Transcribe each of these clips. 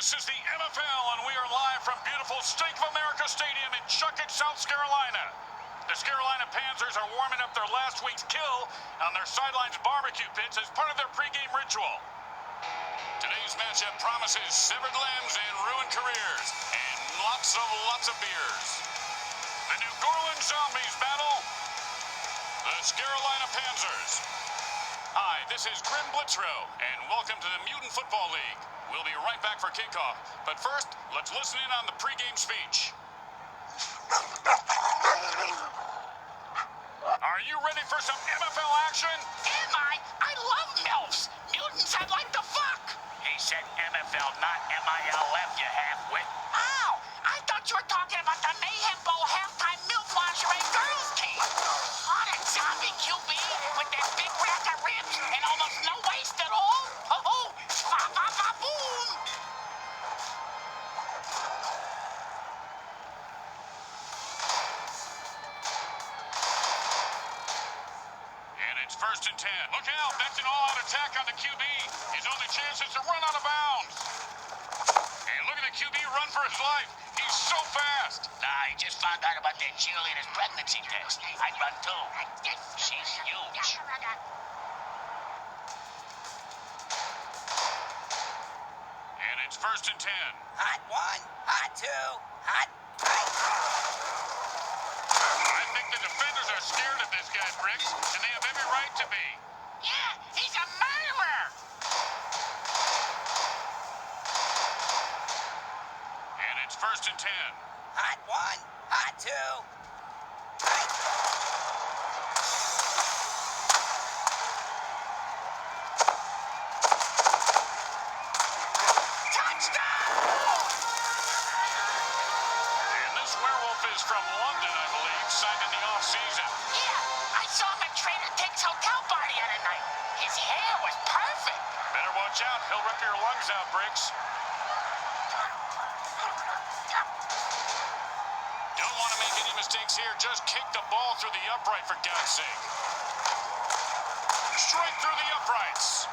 This is the NFL, and we are live from beautiful State of America Stadium in Chuckett, South Carolina. The Carolina Panthers are warming up their last week's kill on their sidelines barbecue pits as part of their pregame ritual. Today's matchup promises severed limbs and ruined careers, and lots of beers. The New Orleans Zombies battle the Carolina Panthers. Hi, this is Grim Blitzrow, and welcome to the Mutant Football League. We'll be right back for kickoff, but first, let's listen in on the pregame speech. Are you ready for some NFL action? Am I? I love MILFs. Mutants I'd like to fuck. He said MFL, not MILF, you half-wit. Ow! I thought you were talking about the Mayhem Bowl halftime MILF lingerie girls team. Oh, that zombie QB with that big rack of ribs and almost no waist at all. Oh, boom! And it's 1st and 10. Look out, that's an all-out attack on the QB. His only chance is to run out of bounds. And look at the QB run for his life. He's so fast. Nah, he just found out about that cheerleader's pregnancy test. I'd run too. She's huge. And it's 1st and 10. Hot one, hot two, hot three. I think the defenders are scared of this guy, Bricks, and they have every right to be. Yeah, he's a murderer. And it's 1st and 10. Hot one, hot two, hot. And this werewolf is from London, I believe, signed in the off-season. Yeah, I saw him at Trader Dick's hotel party the other night. His hair was perfect. Better watch out. He'll rip your lungs out, Bricks. Don't want to make any mistakes here. Just kick the ball through the upright, for God's sake. Straight through the uprights.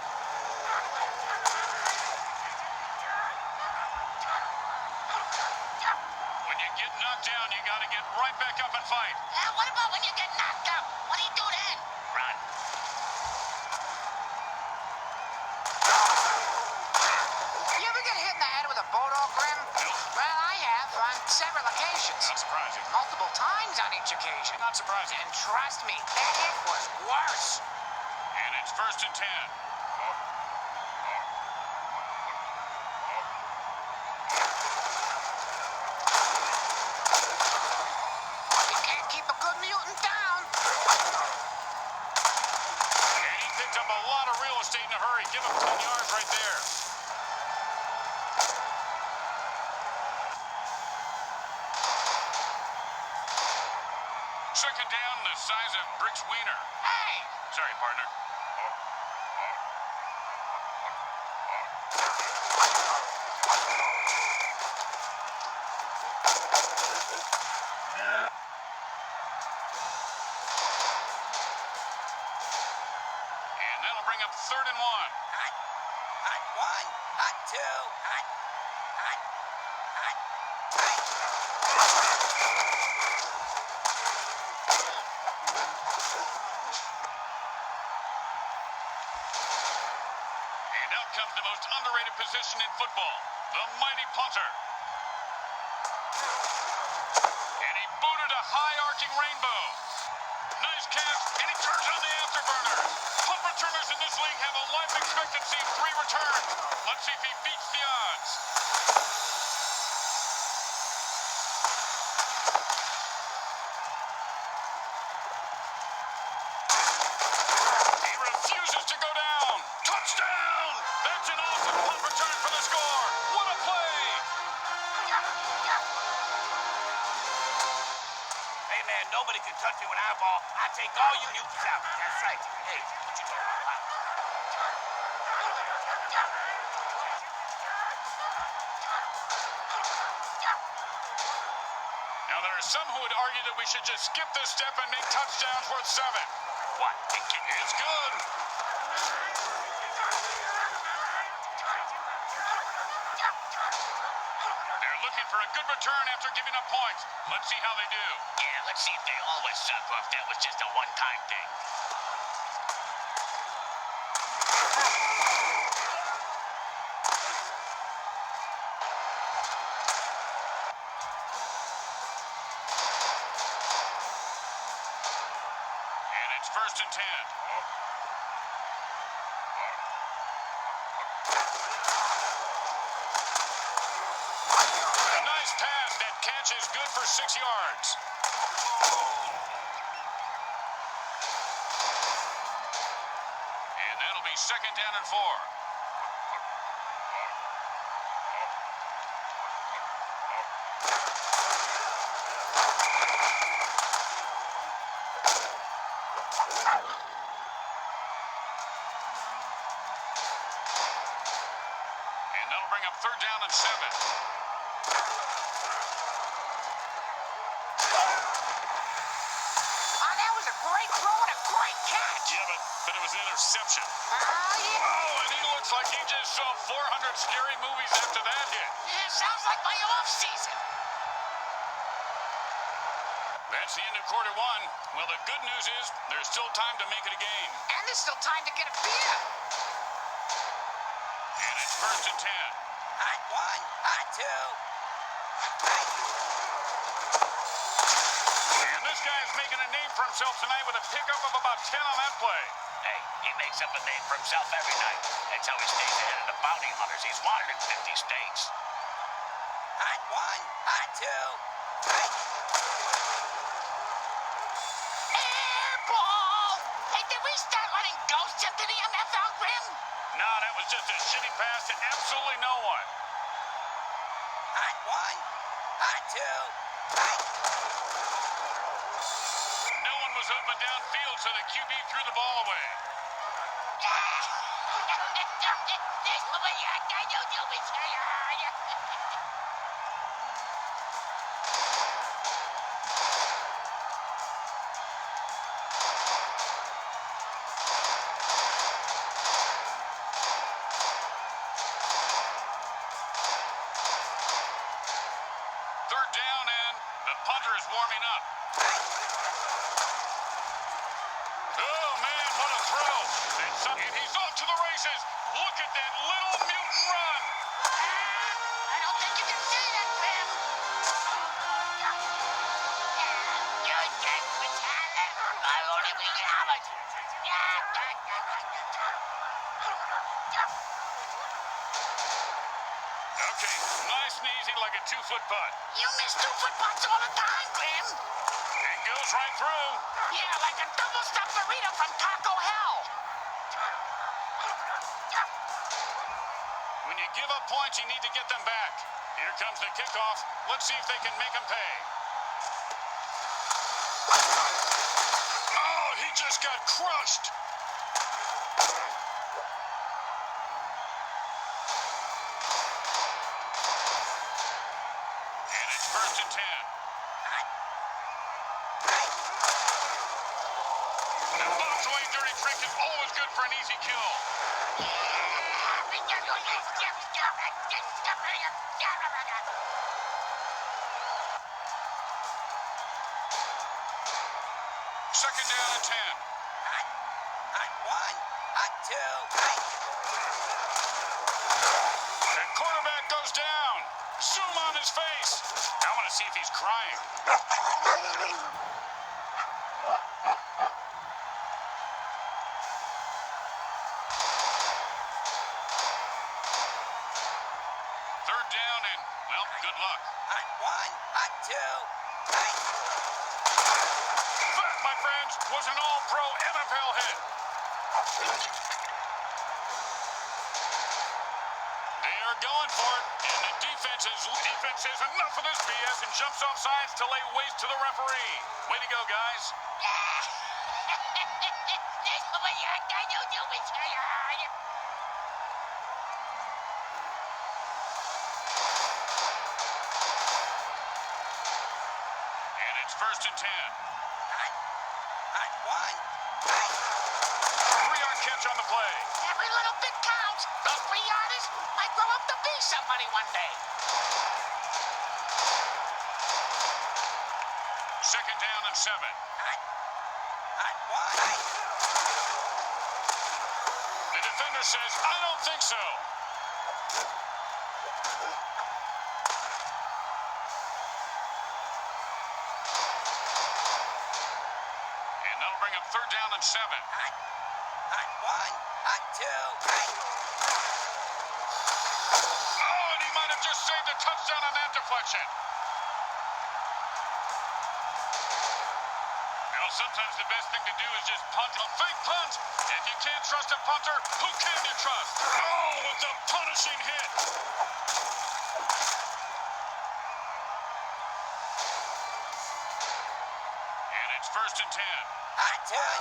When you get knocked down, you got to get right back up and fight. What about when you get knocked out? What do you do then? Run. You ever get hit in the head with a boat-all, Grim? Nope. Well, I have on several occasions. Not surprising. Multiple times on each occasion. Not surprising. And trust me, that hit was worse. And it's 1st and 10. You can't keep a good mutant down. And he picked up a lot of real estate in a hurry. Give him 10 yards right there. Second down, the size of Brick's wiener. Hey! Sorry, partner. And that'll bring up 3rd and 1. Hot one, hot two, hot, hot. And out comes the most underrated position in football, the mighty punter. And he booted a high-arching rainbow. Nice catch, and he turns on the afterburner. Punt returners in this league have a life expectancy of 3 returns. Let's see if he beats the odds. He refuses to go down. Touchdown! That's an awesome punt return for the score. What a play! Hey, man, nobody can touch me with an eyeball. I take all you mutants out. That's right. Hey, what you talking about? Now, there are some who would argue that we should just skip this step and make touchdowns worth 7. What? It's good. looking for a good return after giving up points. Let's see how they do. Yeah, let's see if they always suck or if that was just a one-time thing. And it's 1st and 10. Nice pass. That catch is good for 6 yards. And that'll be 2nd down and 4. And that'll bring up 3rd down and 7. Oh, that was a great throw and a great catch. Yeah, but it was an interception. Oh, yeah. Oh, and he looks like he just saw 400 scary movies after that hit. Yeah, sounds like my off-season. That's the end of quarter 1. Well, the good news is there's still time to make it a game. And there's still time to get a beer. And it's 1st and 10. Hot 1, hot 2. And this guy is making a name for himself tonight with a pickup of about 10 on that play. Hey, he makes up a name for himself every night. That's how he stays ahead of the bounty hunters. He's wanted in 50 states. Hot 1, hot 2. Air ball! Hey, did we start letting ghosts into the NFL rim? No, that was just a shitty pass to absolutely no one. Hot 1, hot 2. No one was open downfield, so the QB threw the ball away. Third down, and the punter is warming up. Oh, man, what a throw. And he's off to the races. Look at that little mutant run. I don't think you can say that, Pam. You get with talent. I only we have it. Okay, nice and easy like a 2-foot putt. You miss 2-foot putts all the time, Pam. It goes right through. Yeah, like a double-stuffed burrito from Taco Hell. When you give up points, you need to get them back. Here comes the kickoff. Let's see if they can make them pay. Oh, he just got crushed. And it's 1st and 10. The bombs away dirty trick is always good for an easy kill. Second down and 10. Hot 1, hot 2. The quarterback goes down. Zoom on his face. I want to see if he's crying. Third down and, well, good luck. Hot 1, hot 2. That, my friends, was an all-pro NFL hit. They are going for it, and the defense says enough of this BS and jumps off sides to lay waste to the referee. Way to go, guys. And it's 1st and 10. Hot 1. 3-yard catch on the play. Every little bit counts. Those 3-yarders might grow up to be somebody one day. and 7. Hot one. The defender says, I don't think so. And that'll bring up 3rd down and 7. Hot one. Hot two. Oh, and he might have just saved a touchdown on that deflection. Now, sometimes the best thing to do is just punt. A fake punt. If you can't trust a punter, who can you trust? Oh, with the punishing hit. And it's 1st and 10. Hot two.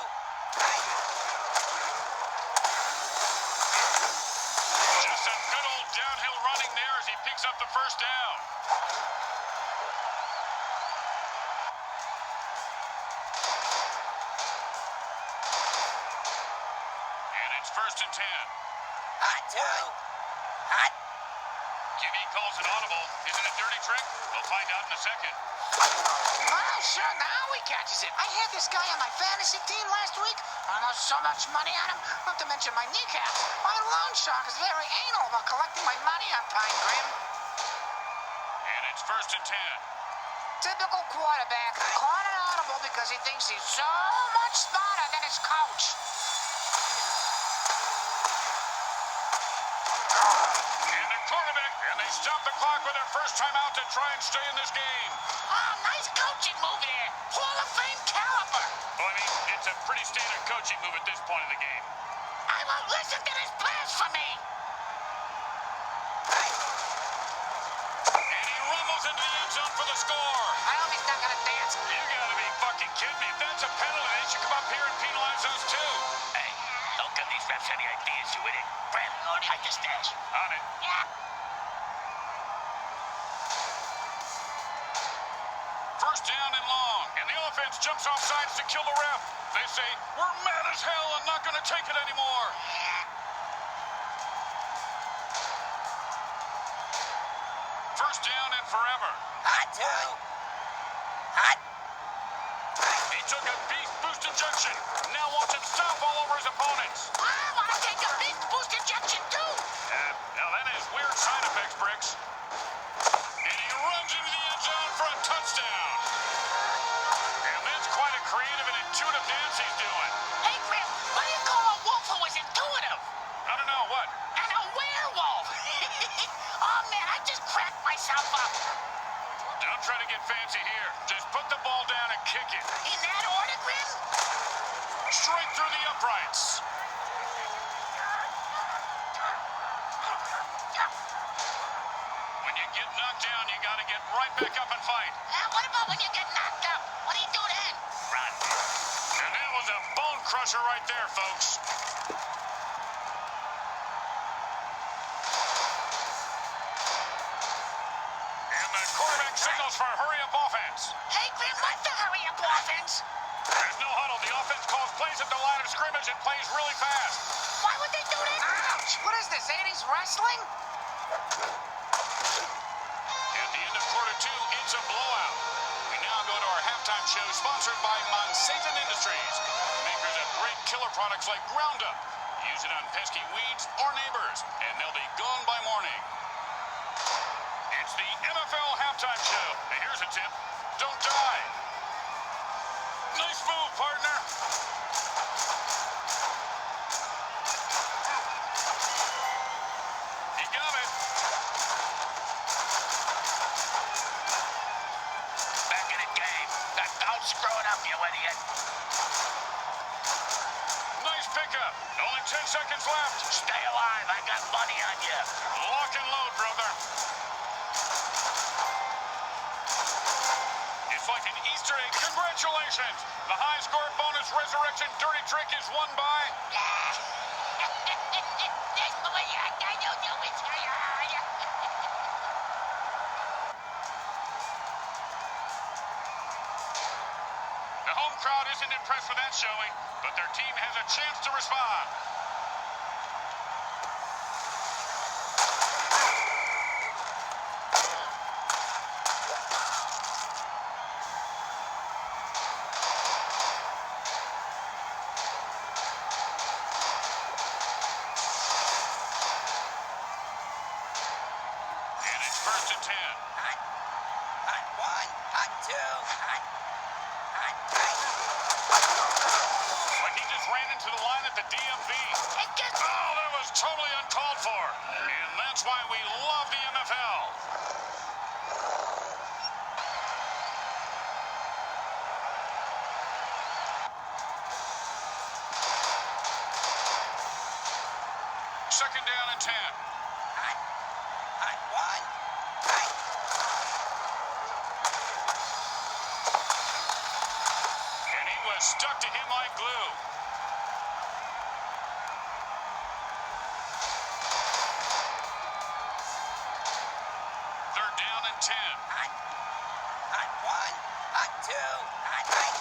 Just some good old downhill running there as he picks up the 1st down. And it's 1st and 10. Hot two. Hot. QB calls an audible. Is it a dirty trick? We'll find out in a second. Oh, sure, now he catches it. I had this guy on my fantasy team last week. I lost so much money on him, not to mention my kneecaps. My loan shark is very anal about collecting my money on time, Grim. And it's 1st and 10. Typical quarterback, caught an audible because he thinks he's so much smarter than his coach. And the quarterback, and they stop the clock with their first time out to try and stay in this game. Oh, nice coaching move there. Hall of Fame caliber. Well, I mean, it's a pretty standard coaching move at this point of the game. I won't listen to this blasphemy. And he rumbles into the end zone for the score. I hope he's not going to dance. You gotta be fucking kidding me. If that's a penalty, they should come up here and penalize those too. Hey, don't give these refs any ideas, you idiot. Brad, hide your stash. On it. Yeah. 1st down and long, and the offense jumps off sides to kill the ref. They say, we're mad as hell and not gonna take it anymore. 1st down and forever. Hot two. Hot. He took a beast boost injection. Now wants him stomp all over his opponents. I want to take a big boost injection, too. Now that has weird side effects, Bricks. And he runs into the end zone for a touchdown. And that's quite a creative and intuitive dance he's doing. Hey, Grim, what do you call a wolf who is intuitive? I don't know, what? And a werewolf. Oh, man, I just cracked myself up. Don't try to get fancy here. Just put the ball down and kick it. In that order, Grim? Straight through the uprights. When you get knocked down, you got to get right back up and fight. What about when you get knocked out? What do you do then? Run. And that was a bone crusher right there, folks. And the quarterback signals for a hurry-up offense. Hey, Grim, what's the hurry-up offense? There's no huddle. The offense calls plays at the line of scrimmage and plays really fast. Why would they do that? Ouch! What is this, 80s wrestling? At the end of quarter 2, it's a blowout. We now go to our halftime show sponsored by Mutant Industries, makers of great killer products like Roundup. Use it on pesky weeds or neighbors, and they'll be gone by morning. It's the NFL halftime show. Now here's a tip. Don't die. Nice move, partner. He got it. Back in the game. Now, don't screw it up, you idiot. Nice pickup. Only 10 seconds left. Stay alive. I got money on you. Lock and load, brother. It's like an Easter egg. Congratulations. The high score bonus resurrection dirty trick is won by... The home crowd isn't impressed with that showing, but their team has a chance to respond. and 10. Hot. Hot one. Hot two. Hot. Hot three. But he just ran into the line at the DMV. And just... Oh, that was totally uncalled for. And that's why we love the MFL. Second down and 10. Hot. Hot one. Hot. And he was stuck to him like glue. Third down and 10. Hot. Hot one. Hot two. Hot three.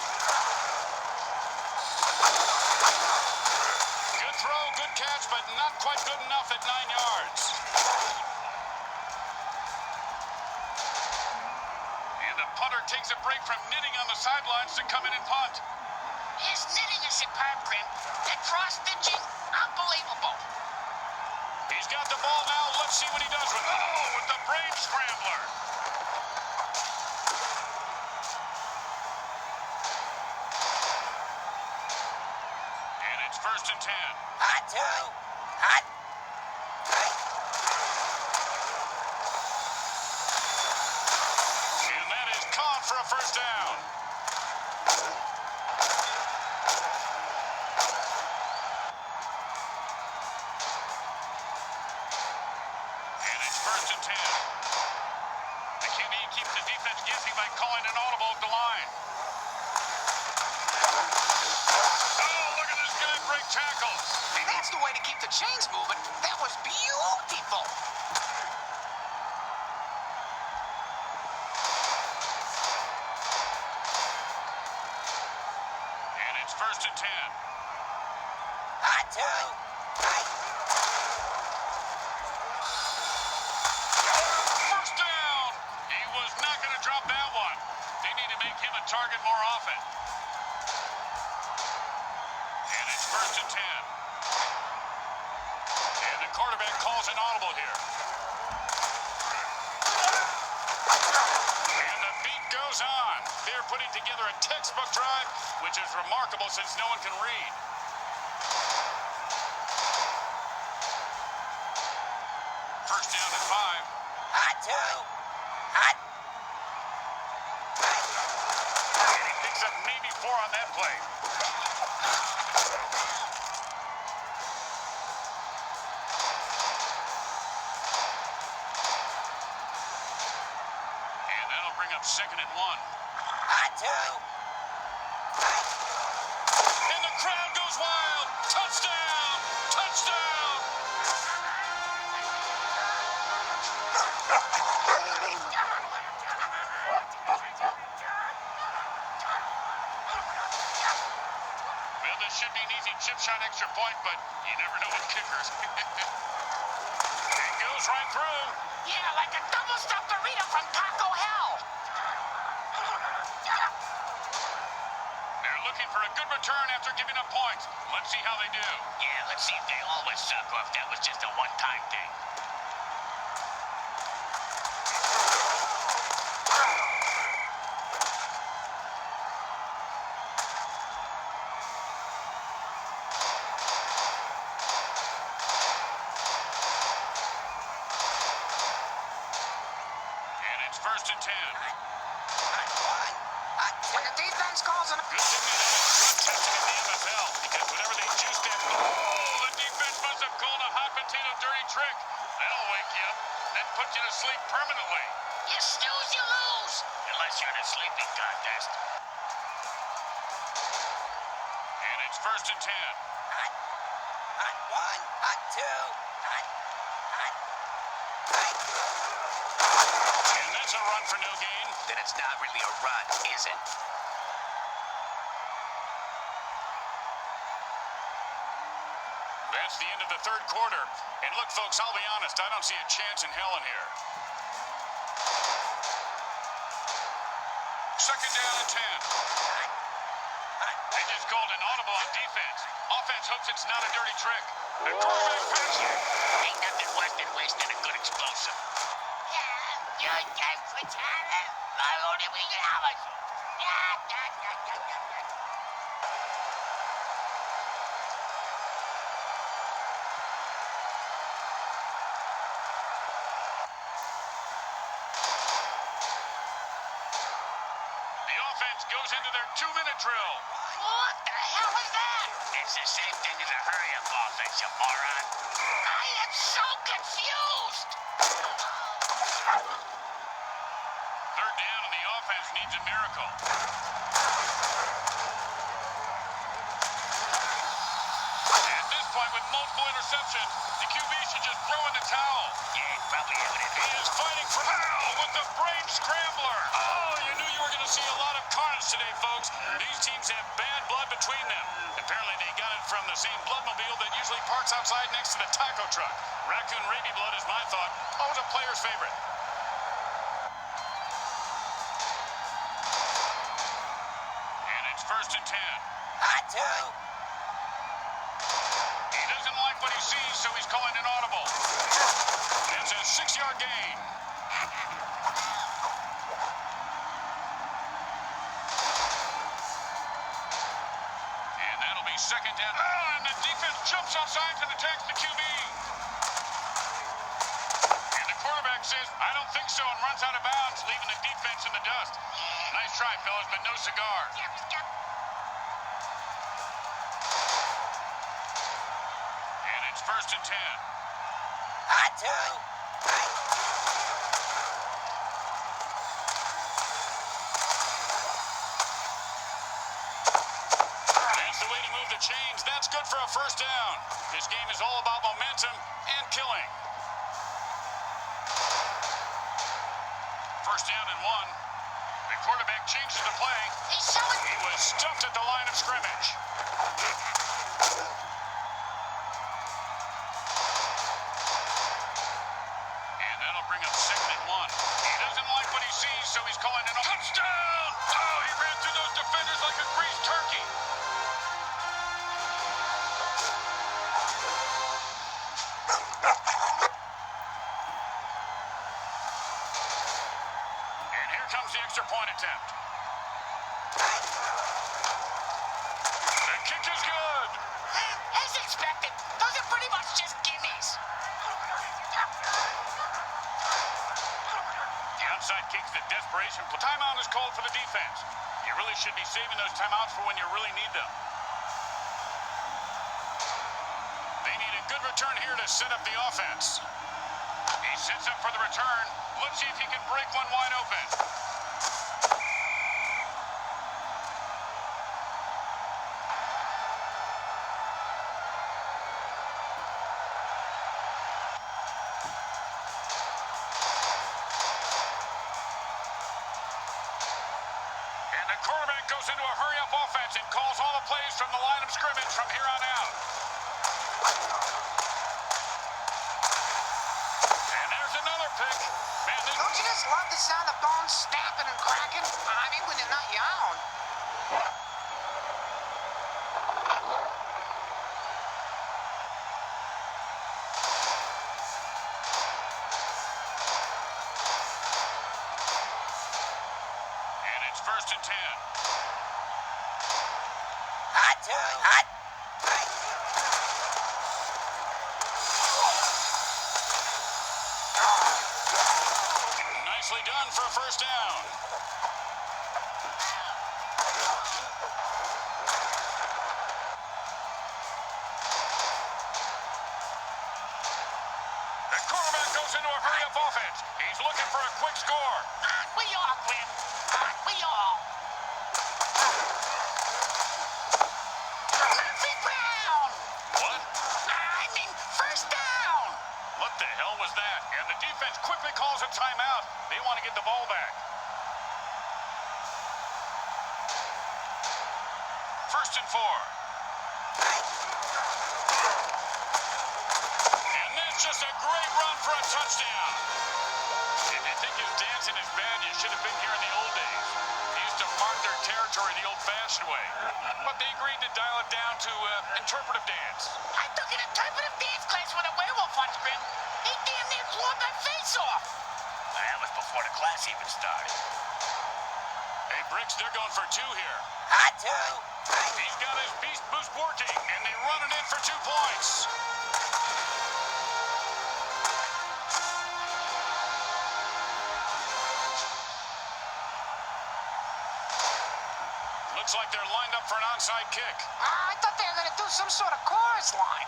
Good throw, good catch, but not quite good enough at 9 yards. And the punter takes a break from knitting on the sidelines to come in and punt. His knitting is superb, Grim. That cross-stitching, unbelievable. He's got the ball now. Let's see what he does with it. Oh, with the brain scrambler. And it's first and 10. Hot two. Hot. Three. And that is caught for a first down. And it's first and 10. The QB keeps the defense guessing by calling an audible at the line. Oh, look at this guy break tackles. That's the way to keep the chains moving. That was beautiful. And it's first and 10. Hot two. Three. First down. He was not going to drop that one. They need to make him a target more often. And it's first and 10. And the quarterback calls an audible here. And the beat goes on. They're putting together a textbook drive, which is remarkable since no one can read. First down and 5. Hot two. Hot. Three. And he picks up maybe 4 on that play. And that'll bring up second and 1. Hot two. Three. And the crowd goes wild. Touchdown! Touchdown! Well, this should be an easy chip shot extra point, but you never know with kickers. It goes right through. Yeah, like a double-stuffed burrito from Taco Hell. They're looking for a good return after giving up points. Let's see how they do. Yeah, let's see if they always suck or if that was just a one-time thing. And it's first and 10. Hot. Hot one. Hot two. When the defense calls an... Good thing they don't have drug testing in the MFL, because whenever they juice that... Oh, the defense must have called a hot potato dirty trick. That'll wake you up, then put you to sleep permanently. You snooze, you lose. Unless you're in a sleeping contest. And it's first and 10. Hot. Hot one. Hot two. Hot. Hot. Three. And that's a run for no gain. Then it's not really a run, is it? That's the end of the third quarter. And look, folks, I'll be honest, I don't see a chance in hell in here. Second down and 10. Hot. Hot. They just called an audible on defense. Offense hopes it's not a dirty trick. The quarterback passes. Ain't nothing worse than wasting a good explosive. Yeah, The offense goes into their 2-minute drill. What the hell is that? It's the same thing as a hurry-up offense, you moron. I am so confused. Third down, and the offense needs a miracle. At this point, with multiple interceptions, the QB should just throw in the towel. Yeah, probably evident. He is fighting for Hal with the brain scrambler. Oh, you knew you were going to see a lot of carnage today, folks. These teams have bad blood between them. Apparently, they got it from the same bloodmobile that usually parks outside next to the taco truck. Raccoon rabies blood is my thought. Always a player's favorite. And it's 1st and 10. Hot two. He doesn't like what he sees, so he's calling an audible. It's a 6-yard gain. And that'll be 2nd down. Oh, and the defense jumps outside and attacks the QB. And the quarterback says, I don't think so, and runs out of bounds, leaving the defense in the dust. Nice try, fellas, but no cigar. And it's 1st and 10. Hot two. That's the way to move the chains. That's good for a 1st down. This game is all about momentum and killing. 1st down and 1. The quarterback changes the play. He's showing. He was stuffed at the line of scrimmage. And that'll bring up 2nd and 1. He doesn't like what he sees, so he's calling it a touchdown. Oh, he ran through those defenders like a greased turkey. And here comes the extra point attempt. The kick is good. As expected, those are pretty much just gimmies. The onside kick's the desperation. Timeout is called for the defense. You really should be saving those timeouts for when you really need them. They need a good return here to set up the offense. He sets up for the return. Let's see if he can break one wide open. And the quarterback goes into a hurry-up offense and calls all the plays from the line of scrimmage from here on out. And there's another pick. Man, this... Don't you just love the sound of bones snapping and cracking? I mean, when you're not your own. And it's 1st and 10. Hot two. Hot. Nicely done for a 1st down. The quarterback goes into a hurry-up offense. He's looking for a quick score. Aren't we all, Glenn? Aren't we all? Murphy Brown! What? I mean, 1st down! What the hell was that? And the defense quickly calls a timeout. They want to get the ball back. 1st and 4. And that's just a great run for a touchdown. If you think his dancing is bad, you should have been here in the old days. They used to mark their territory the old-fashioned way. But they agreed to dial it down to interpretive dance. I took an interpretive dance class with a werewolf once, Grim. He damn near clawed my face off. That was left before the class even started. Hey, Bricks, they're going for 2 here. Hot two. He's got his beast boost working, and they run it in for 2 points. Looks like they're lined up for an onside kick. I thought they were going to do some sort of chorus line.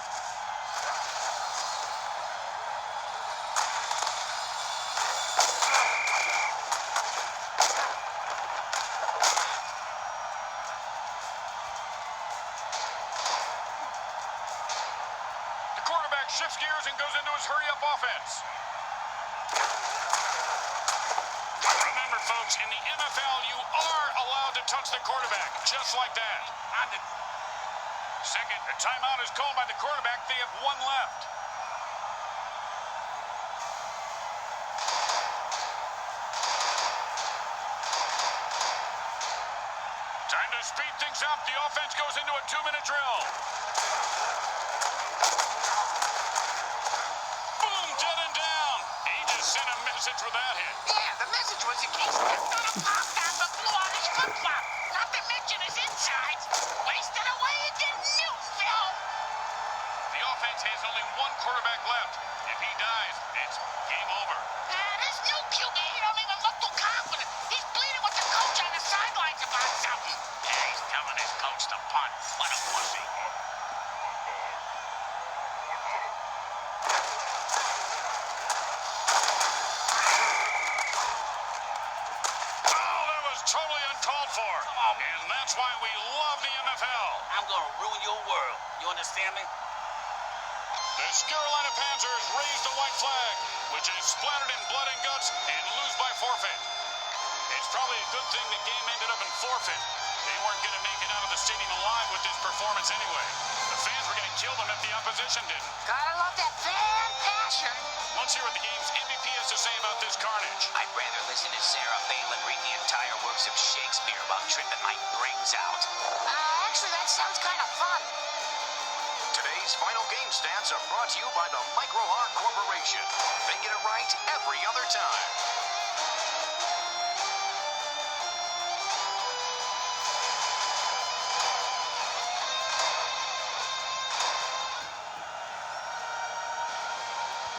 The quarterback shifts gears and goes into his hurry-up offense. Remember, folks, in the NFL, you are allowed to touch the quarterback, just like that. Second, a timeout is called by the quarterback. They have 1 left. Time to speed things up. The offense goes into a 2-minute drill. Boom, dead and down. He just sent a message with that hit. Yeah, the message was in case he stepped on a pop top and blew out his flip-flop. Not to mention his insides. Wasted away again, Newtonville. The offense has only 1 quarterback left. If he dies, it's game over. This new QB, he don't even look too confident. He's bleeding with the coach on the sidelines about something. Yeah, he's telling his coach to punt. What a pussy. Oh, that was totally uncalled for. Come on, man. And that's why we love the NFL. I'm gonna ruin your world. You understand me? The Carolina Panthers raise the white flag, which is splattered in blood and guts, and lose by forfeit. It's probably a good thing the game ended up in forfeit. They weren't going to make it out of the stadium alive with this performance anyway. The fans were going to kill them if the opposition didn't. Gotta love that fan passion. Let's hear what the game's MVP has to say about this carnage. I'd rather listen to Sarah Palin read the entire works of Shakespeare while tripping my brains out. Actually, that sounds kind of fun. Today's final game stats are brought to you by the Micro Heart Corporation. They get it right every other time.